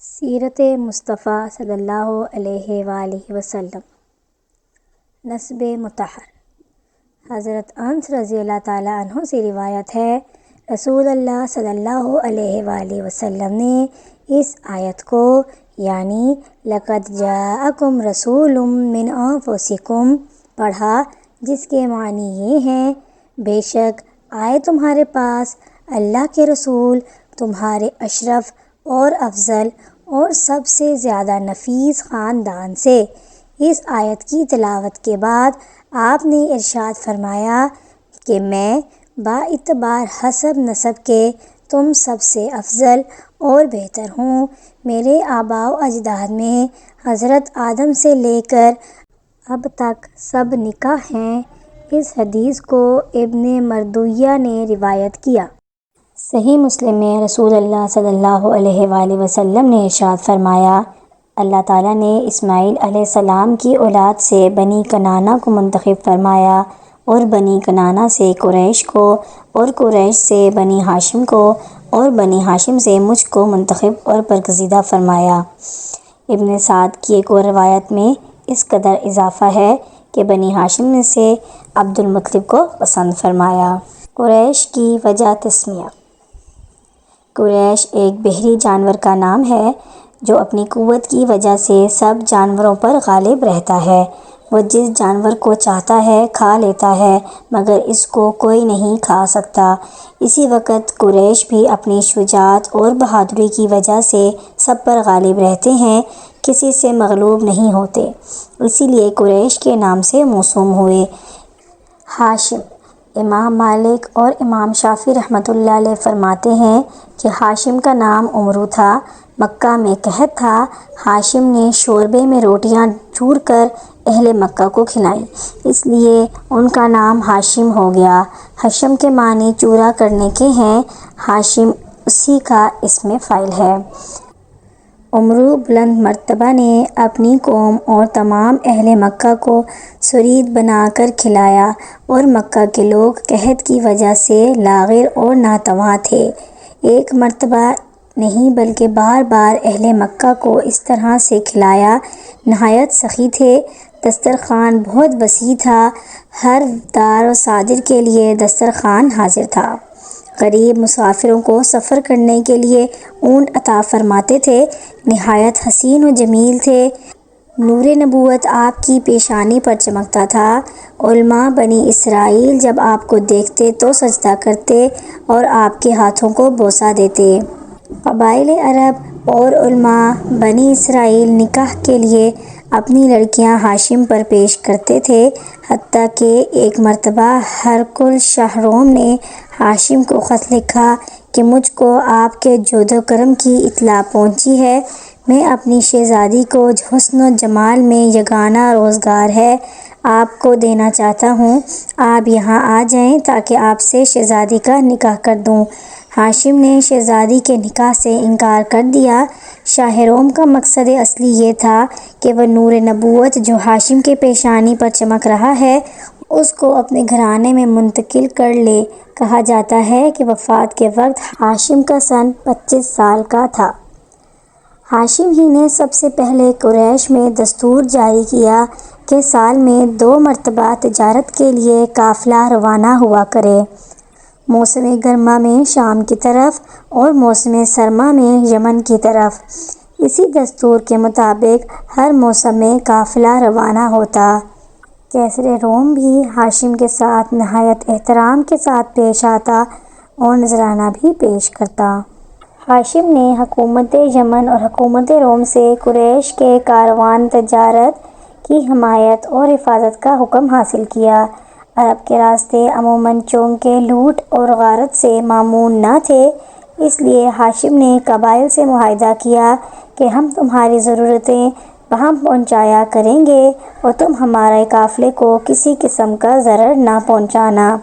سیرت مصطفیٰ صلی اللہ علیہ وآلہ وسلم۔ نسب مطہر۔ حضرت انس رضی اللہ تعالیٰ عنہ سے روایت ہے، رسول اللہ صلی اللہ علیہ وآلہ وسلم نے اس آیت کو یعنی لَقَدْ جَاءَكُمْ رَسُولٌ مِّنْ أَنفُسِكُمْ پڑھا، جس کے معنی یہ ہیں بے شک آئے تمہارے پاس اللہ کے رسول تمہارے اشرف اور افضل اور سب سے زیادہ نفیس خاندان سے۔ اس آیت کی تلاوت کے بعد آپ نے ارشاد فرمایا کہ میں باعتبار حسب نسب کے تم سب سے افضل اور بہتر ہوں۔ میرے آباء و اجداد میں حضرت آدم سے لے کر اب تک سب نکاح ہیں۔ اس حدیث کو ابن مردویہ نے روایت کیا۔ صحیح مسلم میں رسول اللہ صلی اللہ علیہ وآلہ وسلم نے ارشاد فرمایا، اللہ تعالیٰ نے اسماعیل علیہ السلام کی اولاد سے بنی کنانہ کو منتخب فرمایا اور بنی کنانہ سے قریش کو اور قریش سے بنی ہاشم کو اور بنی ہاشم سے مجھ کو منتخب اور برگزیدہ فرمایا۔ ابن سعد کی ایک اور روایت میں اس قدر اضافہ ہے کہ بنی ہاشم سے عبد المطلب کو پسند فرمایا۔ قریش کی وجہ تسمیہ۔ قریش ایک بحری جانور کا نام ہے جو اپنی قوت کی وجہ سے سب جانوروں پر غالب رہتا ہے۔ وہ جس جانور کو چاہتا ہے کھا لیتا ہے مگر اس کو کوئی نہیں کھا سکتا۔ اسی وقت قریش بھی اپنی شجاعت اور بہادری کی وجہ سے سب پر غالب رہتے ہیں، کسی سے مغلوب نہیں ہوتے، اسی لیے قریش کے نام سے موسوم ہوئے۔ ہاشم۔ امام مالک اور امام شافعی رحمۃ اللہ علیہ فرماتے ہیں کہ ہاشم کا نام عمرو تھا۔ مکہ میں قحط تھا، ہاشم نے شوربے میں روٹیاں چور کر اہل مکہ کو کھلائیں، اس لیے ان کا نام ہاشم ہو گیا۔ حشم کے معنی چورا کرنے کے ہیں، ہاشم اسی کا اسم فاعل ہے۔ عمرو بلند مرتبہ نے اپنی قوم اور تمام اہل مکہ کو ثرید بنا کر کھلایا اور مکہ کے لوگ قحط کی وجہ سے لاغر اور ناتواں تھے۔ ایک مرتبہ نہیں بلکہ بار بار اہل مکہ کو اس طرح سے کھلایا، نہایت سخی تھے۔ دسترخوان بہت وسیع تھا، ہر دار و صادر کے لیے دسترخوان حاضر تھا۔ غریب مسافروں کو سفر کرنے کے لیے اونٹ عطا فرماتے تھے، نہایت حسین و جمیل تھے۔ نور نبوت آپ کی پیشانی پر چمکتا تھا۔ علماء بنی اسرائیل جب آپ کو دیکھتے تو سجدہ کرتے اور آپ کے ہاتھوں کو بوسہ دیتے۔ قبائل عرب اور علماء بنی اسرائیل نکاح کے لیے اپنی لڑکیاں ہاشم پر پیش کرتے تھے، حتیٰ کہ ایک مرتبہ ہرقل شاہ روم نے ہاشم کو خط لکھا کہ مجھ کو آپ کے جود و کرم کی اطلاع پہنچی ہے، میں اپنی شہزادی کو حسن و جمال میں یگانہ روزگار ہے آپ کو دینا چاہتا ہوں، آپ یہاں آ جائیں تاکہ آپ سے شہزادی کا نکاح کر دوں۔ ہاشم نے شہزادی کے نکاح سے انکار کر دیا۔ شاہ روم کا مقصد اصلی یہ تھا کہ وہ نور نبوت جو ہاشم کے پیشانی پر چمک رہا ہے اس کو اپنے گھرانے میں منتقل کر لے۔ کہا جاتا ہے کہ وفات کے وقت ہاشم کا سن 25 سال کا تھا۔ ہاشم ہی نے سب سے پہلے قریش میں دستور جاری کیا کہ سال میں 2 مرتبہ تجارت کے لیے قافلہ روانہ ہوا کرے، موسم گرما میں شام کی طرف اور موسم سرما میں یمن کی طرف۔ اسی دستور کے مطابق ہر موسم میں قافلہ روانہ ہوتا۔ کیسر روم بھی ہاشم کے ساتھ نہایت احترام کے ساتھ پیش آتا اور نذرانہ بھی پیش کرتا۔ ہاشم نے حکومت یمن اور حکومت روم سے قریش کے کاروان تجارت کی حمایت اور حفاظت کا حکم حاصل کیا۔ عرب کے راستے عموماً چونکہ لوٹ اور غارت سے مامون نہ تھے، اس لیے ہاشم نے قبائل سے معاہدہ کیا کہ ہم تمہاری ضرورتیں وہاں پہنچایا کریں گے اور تم ہمارے قافلے کو کسی قسم کا ضرر نہ پہنچانا۔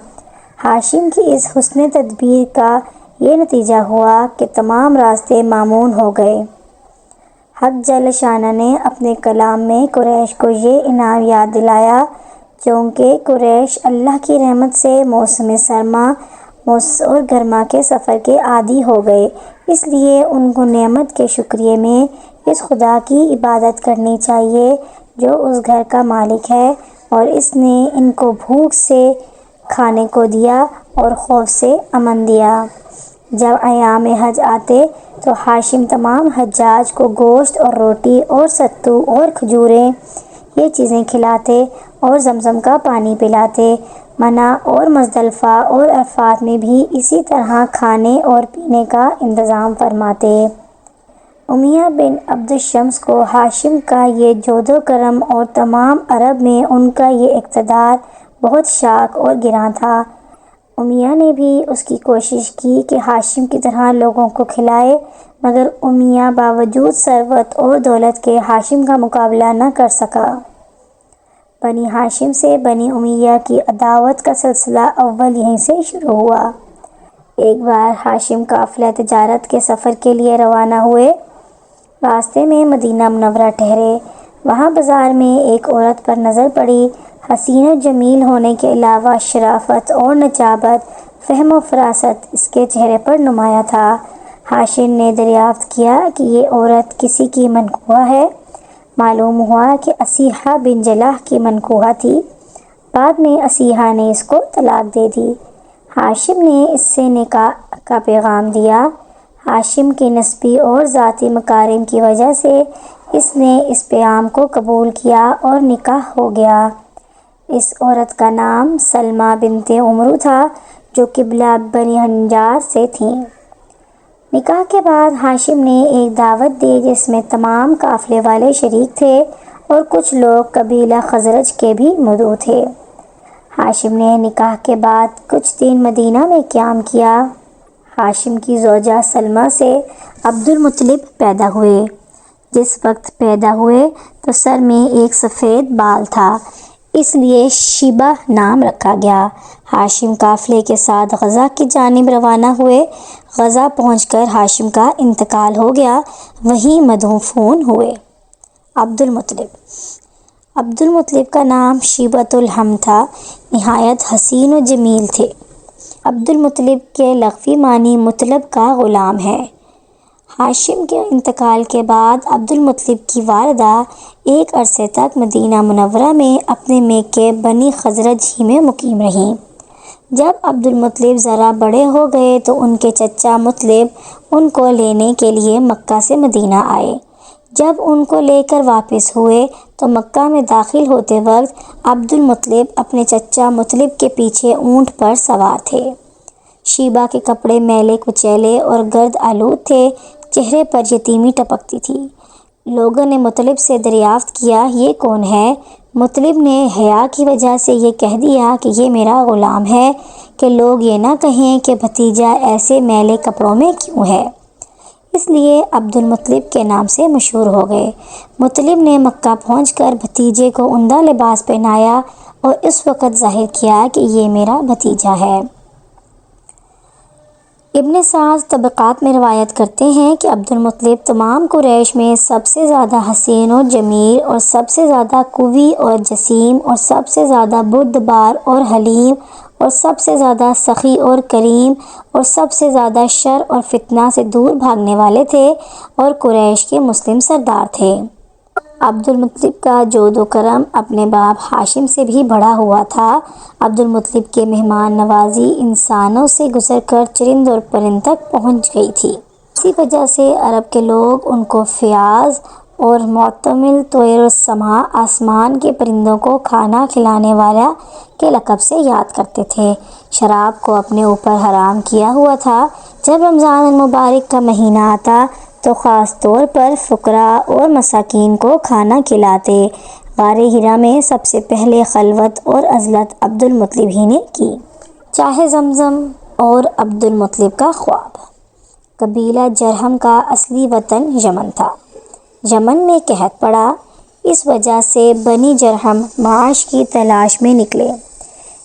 ہاشم کی اس حسن تدبیر کا یہ نتیجہ ہوا کہ تمام راستے مامون ہو گئے۔ حق جل شانہ نے اپنے کلام میں قریش کو یہ انعام یاد دلایا، چونکہ قریش اللہ کی رحمت سے موسم سرما، مس اور گرما کے سفر کے عادی ہو گئے، اس لیے ان کو نعمت کے شکریے میں اس خدا کی عبادت کرنی چاہیے جو اس گھر کا مالک ہے اور اس نے ان کو بھوک سے کھانے کو دیا اور خوف سے امن دیا۔ جب ایام حج آتے تو ہاشم تمام حجاج کو گوشت اور روٹی اور ستو اور کھجوریں یہ چیزیں کھلاتے اور زمزم کا پانی پلاتے۔ منی اور مزدلفہ اور عرفات میں بھی اسی طرح کھانے اور پینے کا انتظام فرماتے۔ امیہ بن عبد الشمس کو ہاشم کا یہ جود و کرم اور تمام عرب میں ان کا یہ اقتدار بہت شاق اور گراں تھا۔ امیہ نے بھی اس کی کوشش کی کہ ہاشم کی طرح لوگوں کو کھلائے، مگر امیہ باوجود ثروت اور دولت کے ہاشم کا مقابلہ نہ کر سکا۔ بنی ہاشم سے بنی امیہ کی عداوت کا سلسلہ اول یہیں سے شروع ہوا۔ ایک بار ہاشم قافلہ تجارت کے سفر کے لیے روانہ ہوئے۔ راستے میں مدینہ منورہ ٹھہرے۔ وہاں بازار میں ایک عورت پر نظر پڑی۔ حسین و جمیل ہونے کے علاوہ شرافت اور نجابت، فہم و فراست اس کے چہرے پر نمایاں تھا۔ ہاشم نے دریافت کیا کہ یہ عورت کسی کی منکوحہ ہے۔ معلوم ہوا کہ اسیحہ بن جلح کی منکوحہ تھی۔ بعد میں اسیحہ نے اس کو طلاق دے دی۔ ہاشم نے اس سے نکاح کا پیغام دیا۔ ہاشم کی نسبی اور ذاتی مکارم کی وجہ سے اس نے اس پیغام کو قبول کیا اور نکاح ہو گیا۔ اس عورت کا نام سلمہ بنت عمرو تھا جو قبلہ بنی نجار سے تھیں۔ نکاح کے بعد ہاشم نے ایک دعوت دی جس میں تمام قافلے والے شریک تھے اور کچھ لوگ قبیلہ خزرج کے بھی مدعو تھے۔ ہاشم نے نکاح کے بعد کچھ دن مدینہ میں قیام کیا۔ ہاشم کی زوجہ سلمہ سے عبد المطلب پیدا ہوئے۔ جس وقت پیدا ہوئے تو سر میں ایک سفید بال تھا، اس لیے شیبہ نام رکھا گیا۔ ہاشم قافلے کے ساتھ غزہ کی جانب روانہ ہوئے۔ غزہ پہنچ کر ہاشم کا انتقال ہو گیا، وہیں مدفون ہوئے۔ عبد المطلب کا نام شیبۃ الحم تھا، نہایت حسین و جمیل تھے۔ عبد المطلب کے لغوی معنی مطلب کا غلام ہے۔ ہاشم کے انتقال کے بعد عبد المطلب کی والدہ ایک عرصے تک مدینہ منورہ میں اپنے میکے بنی خزرج ہی میں مقیم رہیں۔ جب عبد المطلب ذرا بڑے ہو گئے تو ان کے چچا مطلب ان کو لینے کے لیے مکہ سے مدینہ آئے۔ جب ان کو لے کر واپس ہوئے تو مکہ میں داخل ہوتے وقت عبد المطلب اپنے چچا مطلب کے پیچھے اونٹ پر سوار تھے۔ شیبہ کے کپڑے میلے کچیلے اور گرد آلود تھے، چہرے پر یتیمی ٹپکتی تھی۔ لوگوں نے مطلب سے دریافت کیا یہ کون ہے؟ مطلب نے حیا کی وجہ سے یہ کہہ دیا کہ یہ میرا غلام ہے، کہ لوگ یہ نہ کہیں کہ بھتیجا ایسے میلے کپڑوں میں کیوں ہے۔ اس لیے عبد المطلب کے نام سے مشہور ہو گئے۔ مطلب نے مکہ پہنچ کر بھتیجے کو عمدہ لباس پہنایا اور اس وقت ظاہر کیا کہ یہ میرا بھتیجا ہے۔ ابن سعد طبقات میں روایت کرتے ہیں کہ عبد المطلب تمام قریش میں سب سے زیادہ حسین اور جمیل اور سب سے زیادہ قوی اور جسیم اور سب سے زیادہ بردبار اور حلیم اور سب سے زیادہ سخی اور کریم اور سب سے زیادہ شر اور فتنہ سے دور بھاگنے والے تھے اور قریش کے مسلم سردار تھے۔ عبد المطلب کا جود و کرم اپنے باپ ہاشم سے بھی بڑھا ہوا تھا۔ عبد المطلب کے مہمان نوازی انسانوں سے گزر کر چرند اور پرند تک پہنچ گئی تھی۔ اسی وجہ سے عرب کے لوگ ان کو فیاض اور معتمل طیر السماء آسمان کے پرندوں کو کھانا کھلانے والا کے لقب سے یاد کرتے تھے۔ شراب کو اپنے اوپر حرام کیا ہوا تھا۔ جب رمضان المبارک کا مہینہ آتا تو خاص طور پر فقراء اور مساکین کو کھانا کھلاتے۔ غار حرا میں سب سے پہلے خلوت اور عزلت عبد المطلب ہی نے کی۔ چاہے زمزم اور عبد المطلب کا خواب۔ قبیلہ جرہم کا اصلی وطن یمن تھا۔ یمن میں قحط پڑا، اس وجہ سے بنی جرہم معاش کی تلاش میں نکلے۔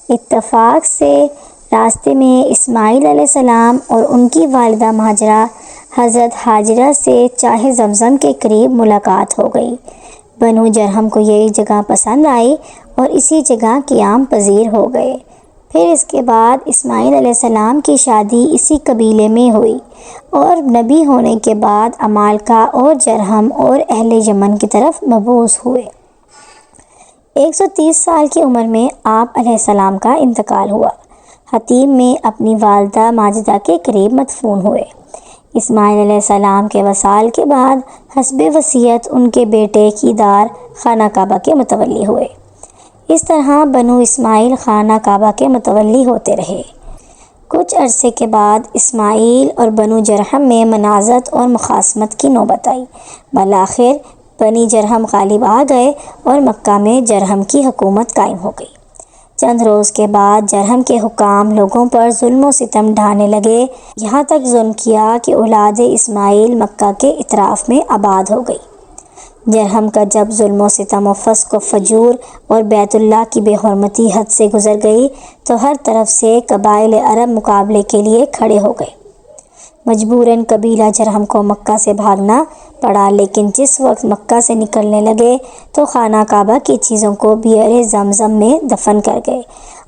اتفاق سے راستے میں اسماعیل علیہ السلام اور ان کی والدہ مہاجرہ حضرت ہاجرہ سے چاہے زمزم کے قریب ملاقات ہو گئی۔ بنو جرہم کو یہی جگہ پسند آئی اور اسی جگہ قیام پذیر ہو گئے۔ پھر اس کے بعد اسماعیل علیہ السلام کی شادی اسی قبیلے میں ہوئی، اور نبی ہونے کے بعد عمالقہ اور جرہم اور اہل یمن کی طرف مبعوث ہوئے۔ 130 سال کی عمر میں آپ علیہ السلام کا انتقال ہوا۔ حطیم میں اپنی والدہ ماجدہ کے قریب مدفون ہوئے۔ اسماعیل علیہ السلام کے وصال کے بعد حسب وصیت ان کے بیٹے کیدار خانہ کعبہ کے متولی ہوئے۔ اس طرح بنو اسماعیل خانہ کعبہ کے متولی ہوتے رہے۔ کچھ عرصے کے بعد اسماعیل اور بنو جرہم میں منازعت اور مخاصمت کی نوبت آئی۔ بالآخر بنی جرہم غالب آ گئے اور مکہ میں جرہم کی حکومت قائم ہو گئی۔ چند روز کے بعد جرہم کے حکام لوگوں پر ظلم و ستم ڈھانے لگے، یہاں تک ظلم کیا کہ اولاد اسماعیل مکہ کے اطراف میں آباد ہو گئی۔ جرہم کا جب ظلم و ستم و فسق و فجور اور بیت اللہ کی بے حرمتی حد سے گزر گئی تو ہر طرف سے قبائل عرب مقابلے کے لیے کھڑے ہو گئے۔ مجبوراً قبیلہ جرہم کو مکہ سے بھاگنا پڑا، لیکن جس وقت مکہ سے نکلنے لگے تو خانہ کعبہ کی چیزوں کو بئر زمزم میں دفن کر گئے،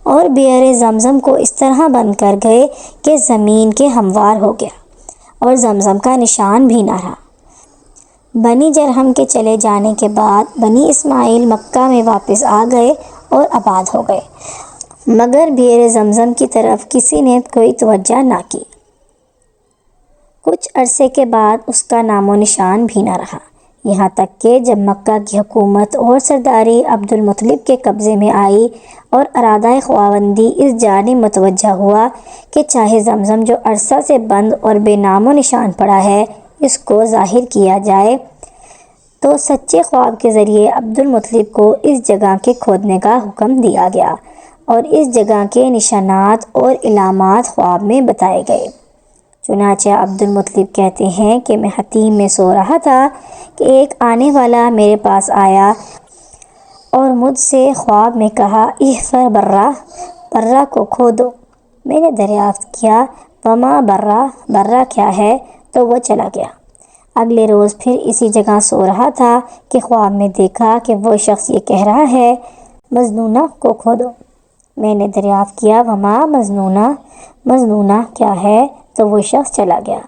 اور بئر زمزم کو اس طرح بند کر گئے کہ زمین کے ہموار ہو گیا اور زمزم کا نشان بھی نہ رہا۔ بنی جرہم کے چلے جانے کے بعد بنی اسماعیل مکہ میں واپس آ گئے اور آباد ہو گئے، مگر بئر زمزم کی طرف کسی نے کوئی توجہ نہ کی۔ کچھ عرصے کے بعد اس کا نام و نشان بھی نہ رہا، یہاں تک کہ جب مکہ کی حکومت اور سرداری عبد المطلب کے قبضے میں آئی اور ارادہ خداوندی اس جانب متوجہ ہوا کہ چاہے زمزم جو عرصہ سے بند اور بے نام و نشان پڑا ہے اس کو ظاہر کیا جائے، تو سچے خواب کے ذریعے عبد المطلب کو اس جگہ کے کھودنے کا حکم دیا گیا، اور اس جگہ کے نشانات اور علامات خواب میں بتائے گئے۔ چنانچہ عبد المطلب کہتے ہیں کہ میں حطیم میں سو رہا تھا کہ ایک آنے والا میرے پاس آیا اور مجھ سے خواب میں کہا، احفر برہ، برہ کو کھودو۔ میں نے دریافت کیا، وما برہ، برہ کیا ہے؟ تو وہ چلا گیا۔ اگلے روز پھر اسی جگہ سو رہا تھا کہ خواب میں دیکھا کہ وہ شخص یہ کہہ رہا ہے، مظنونہ کو کھودو۔ میں نے دریافت کیا، وما مظنونہ، مظنونہ کیا ہے؟ تو وہ شخص چلا گیا۔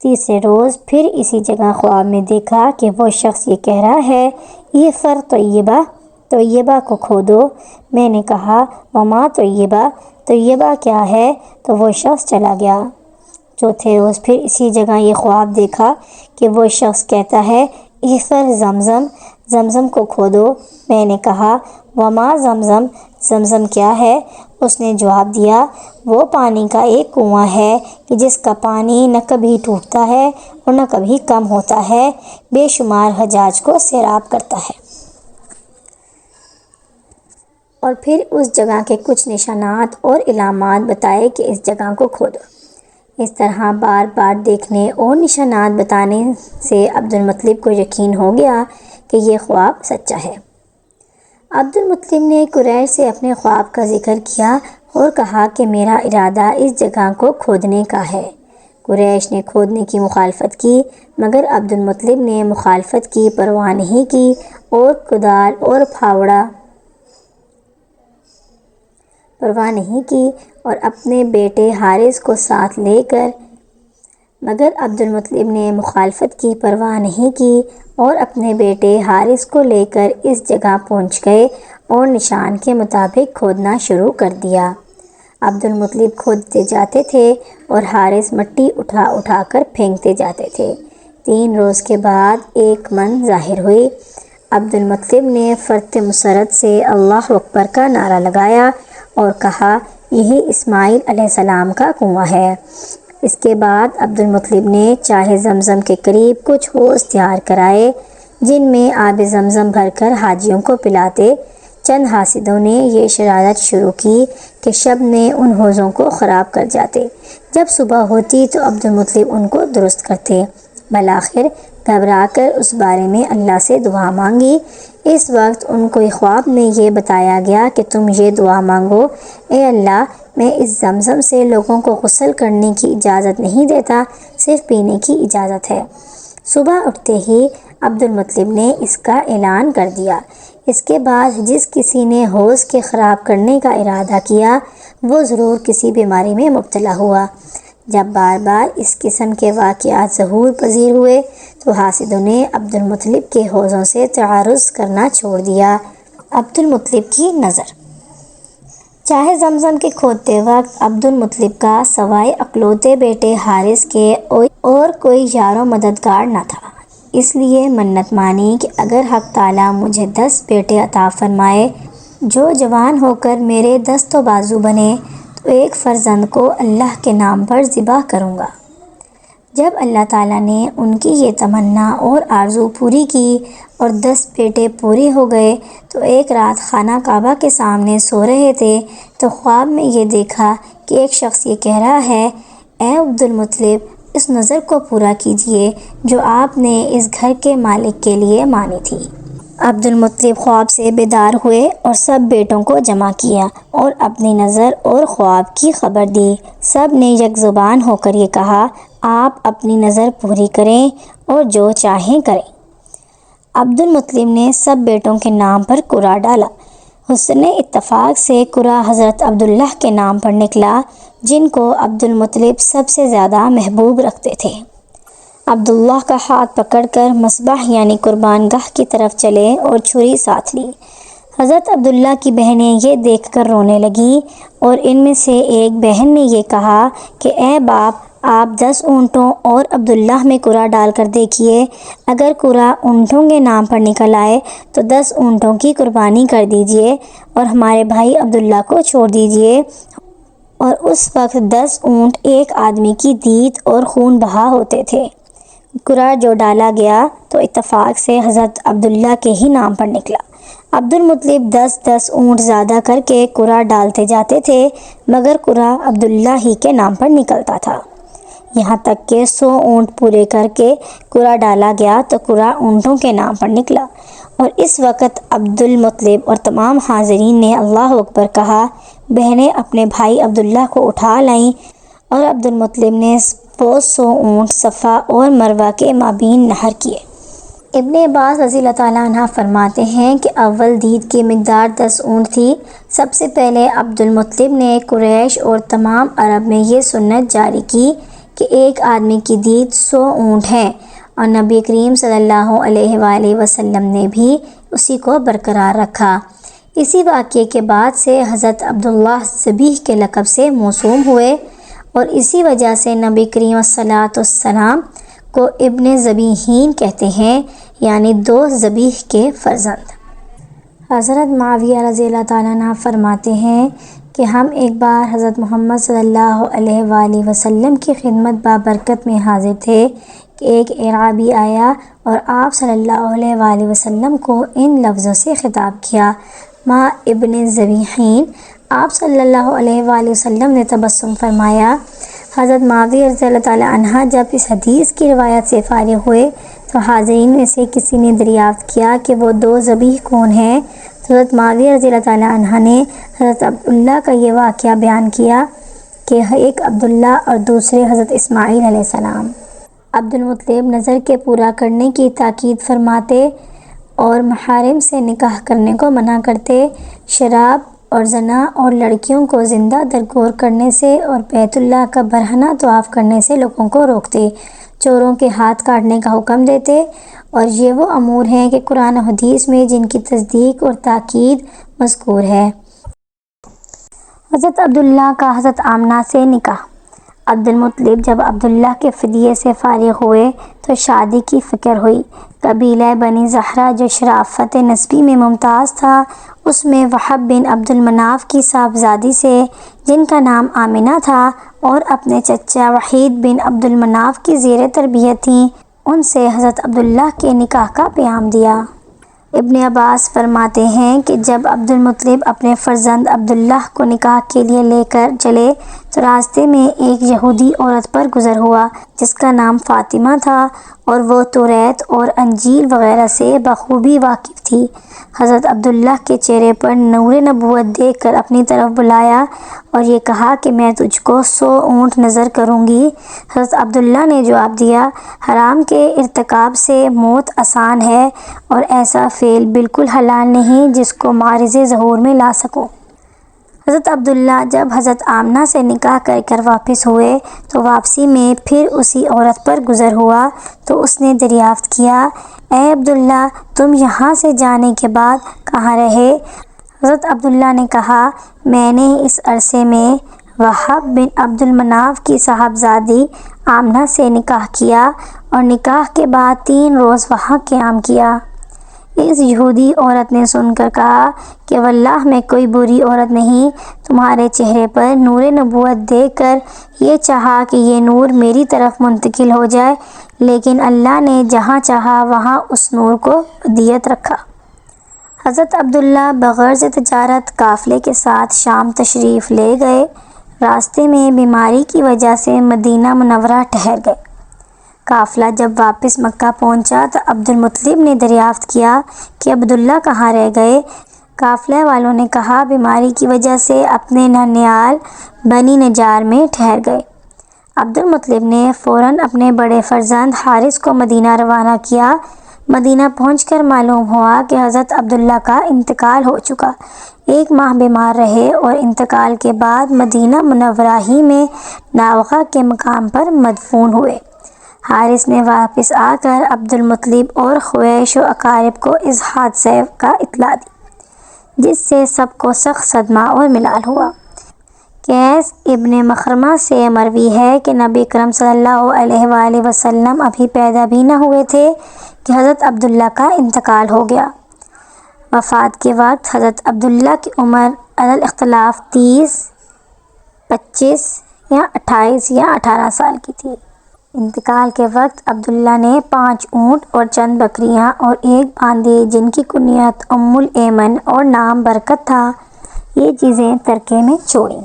تیسرے روز پھر اسی جگہ خواب میں دیکھا کہ وہ شخص یہ کہہ رہا ہے، احفر طیبہ، طیبہ کو کھودو۔ میں نے کہا، وما طیبہ، طیبہ کیا ہے؟ تو وہ شخص چلا گیا۔ چوتھے روز پھر اسی جگہ یہ خواب دیکھا کہ وہ شخص کہتا ہے، احفر زمزم، زمزم کو کھودو۔ میں نے کہا، وما زمزم، زمزم کیا ہے؟ اس نے جواب دیا، وہ پانی کا ایک کنواں ہے کہ جس کا پانی نہ کبھی ٹوٹتا ہے اور نہ کبھی کم ہوتا ہے، بے شمار حجاج کو سیراب کرتا ہے۔ اور پھر اس جگہ کے کچھ نشانات اور علامات بتائے کہ اس جگہ کو کھودو۔ اس طرح بار بار دیکھنے اور نشانات بتانے سے عبد المطلب کو یقین ہو گیا کہ یہ خواب سچا ہے۔ عبد المطلب نے قریش سے اپنے خواب کا ذکر کیا اور کہا کہ میرا ارادہ اس جگہ کو کھودنے کا ہے۔ قریش نے کھودنے کی مخالفت کی، مگر عبد المطلب نے مخالفت کی پرواہ نہیں کی اور کدال اور پھاوڑا پرواہ نہیں کی اور اپنے بیٹے حارث کو ساتھ لے کر مگر عبد المطلب نے مخالفت کی پرواہ نہیں کی اور اپنے بیٹے حارث کو لے کر اس جگہ پہنچ گئے اور نشان کے مطابق کھودنا شروع کر دیا۔ عبد المطلب کھودتے جاتے تھے اور حارث مٹی اٹھا اٹھا کر پھینکتے جاتے تھے۔ 3 روز کے بعد ایک من ظاہر ہوئی۔ عبد المطلب نے فرط مسرت سے اللہ اکبر کا نعرہ لگایا اور کہا، یہی اسماعیل علیہ السلام کا کنواں ہے۔ اس کے بعد عبد المطلب نے چاہے زمزم کے قریب کچھ حوض تیار کرائے جن میں آب زمزم بھر کر حاجیوں کو پلاتے۔ چند حاسدوں نے یہ شرارت شروع کی کہ شب میں ان حوضوں کو خراب کر جاتے، جب صبح ہوتی تو عبد المطلب ان کو درست کرتے۔ بالآخر گھبرا کر اس بارے میں اللہ سے دعا مانگی۔ اس وقت ان کو خواب میں یہ بتایا گیا کہ تم یہ دعا مانگو، اے اللہ، میں اس زمزم سے لوگوں کو غسل کرنے کی اجازت نہیں دیتا، صرف پینے کی اجازت ہے۔ صبح اٹھتے ہی عبد المطلب نے اس کا اعلان کر دیا۔ اس کے بعد جس کسی نے حوض کے خراب کرنے کا ارادہ کیا وہ ضرور کسی بیماری میں مبتلا ہوا۔ جب بار بار اس قسم کے واقعات ظہور پذیر ہوئے تو حاسدوں نے عبد المطلب کے حوضوں سے تعارض کرنا چھوڑ دیا۔ عبد المطلب کی نظر۔ چاہے زمزم کے کھودتے وقت عبد المطلب کا سوائے اکلوتے بیٹے حارث کے اور کوئی یار و مددگار نہ تھا، اس لیے منت مانی کہ اگر حق تعالیٰ مجھے 10 بیٹے عطا فرمائے جو جوان ہو کر میرے دست و بازو بنے تو ایک فرزند کو اللہ کے نام پر ذبح کروں گا۔ جب اللہ تعالیٰ نے ان کی یہ تمنا اور آرزو پوری کی اور 10 بیٹے پورے ہو گئے تو ایک رات خانہ کعبہ کے سامنے سو رہے تھے تو خواب میں یہ دیکھا کہ ایک شخص یہ کہہ رہا ہے، اے عبد المطلب، اس نظر کو پورا کیجئے جو آپ نے اس گھر کے مالک کے لیے مانی تھی۔ عبد المطلب خواب سے بیدار ہوئے اور سب بیٹوں کو جمع کیا اور اپنی نظر اور خواب کی خبر دی۔ سب نے یک زبان ہو کر یہ کہا، آپ اپنی نظر پوری کریں اور جو چاہیں کریں۔ عبد المطلب نے سب بیٹوں کے نام پر قرعہ ڈالا۔ حسن اتفاق سے قرعہ حضرت عبداللہ کے نام پر نکلا، جن کو عبد المطلب سب سے زیادہ محبوب رکھتے تھے۔ عبداللہ کا ہاتھ پکڑ کر مذبح یعنی قربان گاہ کی طرف چلے اور چھری ساتھ لی۔ حضرت عبداللہ کی بہنیں یہ دیکھ کر رونے لگیں اور ان میں سے ایک بہن نے یہ کہا کہ اے باپ، آپ 10 اونٹوں اور عبداللہ میں قرعہ ڈال کر دیکھیے، اگر قرعہ اونٹوں کے نام پر نکل آئے تو 10 اونٹوں کی قربانی کر دیجئے اور ہمارے بھائی عبداللہ کو چھوڑ دیجئے۔ اور اس وقت 10 اونٹ ایک آدمی کی دیت اور خون بہا ہوتے تھے۔ قرعہ جو ڈالا گیا تو اتفاق سے حضرت عبداللہ کے ہی نام پر نکلا۔ عبد المطلب 10 اونٹ زیادہ کر کے قرعہ ڈالتے جاتے تھے مگر قرعہ عبداللہ ہی کے نام پر نکلتا تھا، یہاں تک کہ 100 اونٹ پورے کر کے قرعہ ڈالا گیا تو قرعہ اونٹوں کے نام پر نکلا۔ اور اس وقت عبد المطلب اور تمام حاضرین نے اللہ اکبر کہا۔ بہنیں اپنے بھائی عبداللہ کو اٹھا لائیں اور عبد المطلب نے وہ 100 اونٹ صفا اور مروہ کے مابین نحر کیے۔ ابن عباس رضی اللہ تعالیٰ عنہ فرماتے ہیں کہ اول دیت کی مقدار 10 اونٹ تھی۔ سب سے پہلے عبد المطلب نے قریش اور تمام عرب میں یہ سنت جاری کی کہ ایک آدمی کی دیت 100 اونٹ ہے، اور نبی کریم صلی اللہ علیہ وآلہ وسلم نے بھی اسی کو برقرار رکھا۔ اسی واقعے کے بعد سے حضرت عبداللہ ذبیح کے لقب سے موسوم ہوئے اور اسی وجہ سے نبی کریم صلی اللہ علیہ وسلم کو ابن ذبیحین کہتے ہیں، یعنی 2 ذبیح کے فرزند۔ حضرت معاویہ رضی اللہ تعالیٰ عنہ فرماتے ہیں کہ ہم ایک بار حضرت محمد صلی اللہ علیہ وآلہ وسلم کی خدمت بابرکت میں حاضر تھے کہ ایک اعرابی آیا اور آپ صلی اللہ علیہ وآلہ وسلم کو ان لفظوں سے خطاب کیا، ما ابن ذبیحین۔ آپ صلی اللہ علیہ وآلہ وسلم نے تبسم فرمایا۔ حضرت معاویہ رضی اللہ تعالیٰ عنہ جب اس حدیث کی روایت سے فارغ ہوئے تو حاضرین میں سے کسی نے دریافت کیا کہ وہ 2 ذبیح کون ہیں؟ تو حضرت معاویہ رضی اللہ تعالیٰ عنہ نے حضرت عبداللہ کا یہ واقعہ بیان کیا کہ ایک عبداللہ اور دوسرے حضرت اسماعیل علیہ السلام۔ عبد المطلب نظر کے پورا کرنے کی تاکید فرماتے اور محارم سے نکاح کرنے کو منع کرتے، شراب اور زنا اور لڑکیوں کو زندہ درگور کرنے سے اور بیت اللہ کا برہنہ طواف کرنے سے لوگوں کو روکتے، چوروں کے ہاتھ کاٹنے کا حکم دیتے، اور یہ وہ امور ہیں کہ قرآن و حدیث میں جن کی تصدیق اور تاکید مذکور ہے۔ حضرت عبداللہ کا حضرت آمنہ سے نکاح۔ عبد المطلب جب عبداللہ کے فدیے سے فارغ ہوئے تو شادی کی فکر ہوئی۔ قبیلہ بنی زہرہ جو شرافت نسبی میں ممتاز تھا، اس میں وہب بن عبد المناف کی صاحبزادی سے جن کا نام آمنہ تھا اور اپنے چچا وحید بن عبد المناف کی زیر تربیت تھیں، ان سے حضرت عبداللہ کے نکاح کا پیام دیا۔ ابن عباس فرماتے ہیں کہ جب عبد المطلب اپنے فرزند عبداللہ کو نکاح کے لیے لے کر چلے تو راستے میں ایک یہودی عورت پر گزر ہوا جس کا نام فاطمہ تھا اور وہ توریت اور انجیل وغیرہ سے بخوبی واقف تھی۔ حضرت عبداللہ کے چہرے پر نور نبوت دیکھ کر اپنی طرف بلایا اور یہ کہا کہ میں تجھ کو 100 اونٹ نظر کروں گی۔ حضرت عبداللہ نے جواب دیا، حرام کے ارتکاب سے موت آسان ہے اور ایسا فعل بالکل حلال نہیں جس کو معرض ظہور میں لا سکو۔ حضرت عبداللہ جب حضرت آمنہ سے نکاح کر واپس ہوئے تو واپسی میں پھر اسی عورت پر گزر ہوا تو اس نے دریافت کیا، اے عبداللہ، تم یہاں سے جانے کے بعد کہاں رہے؟ حضرت عبداللہ نے کہا، میں نے اس عرصے میں وہب بن عبد المناف کی صاحبزادی آمنہ سے نکاح کیا اور نکاح کے بعد 3 روز وہاں قیام کیا۔ اس یہودی عورت نے سن کر کہا کہ واللہ میں کوئی بری عورت نہیں، تمہارے چہرے پر نور نبوت دیکھ کر یہ چاہا کہ یہ نور میری طرف منتقل ہو جائے، لیکن اللہ نے جہاں چاہا وہاں اس نور کو ودیعت رکھا۔ حضرت عبداللہ بغرض تجارت قافلے کے ساتھ شام تشریف لے گئے۔ راستے میں بیماری کی وجہ سے مدینہ منورہ ٹھہر گئے۔ قافلہ جب واپس مکہ پہنچا تو عبد المطلب نے دریافت کیا کہ عبداللہ کہاں رہ گئے؟ قافلے والوں نے کہا، بیماری کی وجہ سے اپنے ننیال بنی نجار میں ٹھہر گئے۔ عبد المطلب نے فوراً اپنے بڑے فرزند حارث کو مدینہ روانہ کیا۔ مدینہ پہنچ کر معلوم ہوا کہ حضرت عبداللہ کا انتقال ہو چکا۔ 1 ماہ بیمار رہے اور انتقال کے بعد مدینہ منورہ ہی میں ناوخہ کے مقام پر مدفون ہوئے۔ حارث نے واپس آ کر عبد المطلب اور خویش و اقارب کو اس حادثے کا اطلاع دی، جس سے سب کو سخت صدمہ اور ملال ہوا۔ قیس ابن مخرمہ سے مروی ہے کہ نبی اکرم صلی اللہ علیہ وآلہ وسلم ابھی پیدا بھی نہ ہوئے تھے کہ حضرت عبداللہ کا انتقال ہو گیا۔ وفات کے وقت حضرت عبداللہ کی عمر علی الاختلاف 30، 25 یا 28 یا 18 سال کی تھی۔ انتقال کے وقت عبداللہ نے 5 اونٹ اور چند بکریاں اور ایک باندی جن کی کنیت ام الایمن اور نام برکت تھا، یہ چیزیں ترکے میں چھوڑیں۔